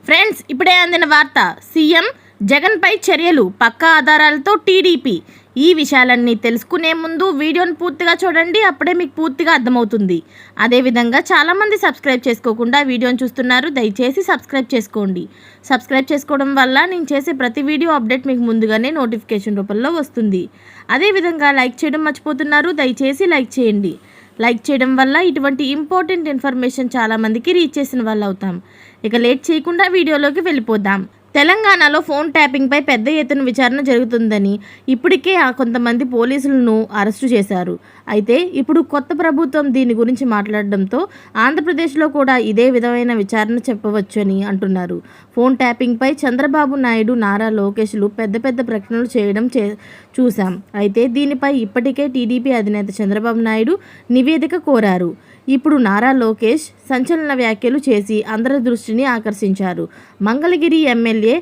Friends, ఇప్పుడే అందిన వార్త. సీఎం జగన్పై చర్యలు, పక్కా ఆధారాలతో టీడీపీ. ఈ విషయాలన్నీ తెలుసుకునే ముందు వీడియోని పూర్తిగా చూడండి, అప్పుడే మీకు పూర్తిగా అర్థమవుతుంది. అదేవిధంగా చాలామంది సబ్స్క్రైబ్ చేసుకోకుండా వీడియోని చూస్తున్నారు, దయచేసి సబ్స్క్రైబ్ చేసుకోండి. సబ్స్క్రైబ్ చేసుకోవడం వల్ల నేను చేసే ప్రతి వీడియో అప్డేట్ మీకు ముందుగానే నోటిఫికేషన్ రూపంలో వస్తుంది. అదేవిధంగా లైక్ చేయడం మర్చిపోతున్నారు, దయచేసి లైక్ చేయండి. లైక్ చేయడం వల్ల ఇటువంటి ఇంపార్టెంట్ ఇన్ఫర్మేషన్ చాలామందికి రీచ్ చేసిన వాళ్ళు అవుతాం. ఇక లేట్ చేయకుండా వీడియోలోకి వెళ్ళిపోదాం. తెలంగాణలో ఫోన్ ట్యాపింగ్పై పెద్ద ఎత్తున విచారణ జరుగుతుందని ఇప్పటికే కొంతమంది పోలీసులను అరెస్టు చేశారు. అయితే ఇప్పుడు కొత్త ప్రభుత్వం దీని గురించి మాట్లాడడంతో ఆంధ్రప్రదేశ్లో కూడా ఇదే విధమైన విచారణ చెప్పవచ్చని అంటున్నారు. ఫోన్ ట్యాపింగ్పై చంద్రబాబు నాయుడు, నారా లోకేష్లు పెద్ద పెద్ద ప్రకటనలు చేయడం చూశాం. అయితే దీనిపై ఇప్పటికే టీడీపీ అధినేత చంద్రబాబు నాయుడు నివేదిక కోరారు. ఇప్పుడు నారా లోకేష్ సంచలన వ్యాఖ్యలు చేసి అందరి దృష్టిని ఆకర్షించారు. మంగళగిరి ఎమ్మెల్యే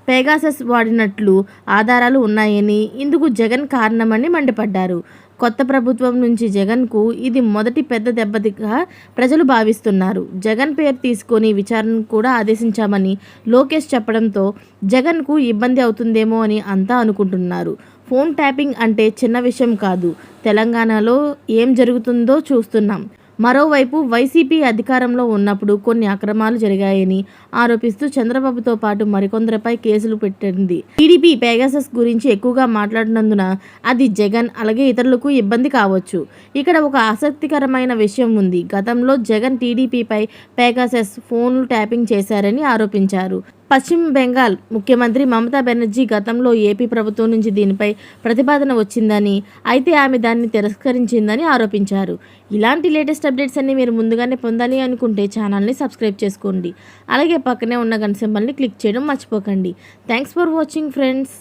పెగాసస్ వాడినట్లు ఆధారాలు ఉన్నాయని, ఇందుకు జగన్ కారణమని మండిపడ్డారు. కొత్త ప్రభుత్వం నుంచి జగన్కు ఇది మొదటి పెద్ద దెబ్బగా ప్రజలు భావిస్తున్నారు. జగన్ పేరు తీసుకొని విచారణకు కూడా ఆదేశించామని లోకేష్ చెప్పడంతో జగన్కు ఇబ్బంది అవుతుందేమో అని అంతా అనుకుంటున్నారు. ఫోన్ ట్యాపింగ్ అంటే చిన్న విషయం కాదు. తెలంగాణలో ఏం జరుగుతుందో చూస్తున్నాం. మరోవైపు వైసీపీ అధికారంలో ఉన్నప్పుడు కొన్ని అక్రమాలు జరిగాయని ఆరోపిస్తూ చంద్రబాబుతో పాటు మరికొందరిపై కేసులు పెట్టింది. టీడీపీ పెగాసస్ గురించి ఎక్కువగా మాట్లాడినందున అది జగన్ అలాగే ఇతరులకు ఇబ్బంది కావచ్చు. ఇక్కడ ఒక ఆసక్తికరమైన విషయం ఉంది. గతంలో జగన్ టీడీపీపై పెగాసస్ ఫోన్లు ట్యాపింగ్ చేశారని ఆరోపించారు. పశ్చిమ బెంగాల్ ముఖ్యమంత్రి మమతా బెనర్జీ గతంలో ఏపీ ప్రభుత్వం నుంచి దీనిపై ప్రతిపాదన వచ్చిందని, అయితే ఆమె దాన్ని తిరస్కరించిందని ఆరోపించారు. ఇలాంటి లేటెస్ట్ అప్డేట్స్ అన్ని మీరు ముందుగానే పొందాలి అనుకుంటే ఛానల్ని సబ్స్క్రైబ్ చేసుకోండి. అలాగే పక్కనే ఉన్న గంట సింబల్ని క్లిక్ చేయడం మర్చిపోకండి. Thanks for watching friends.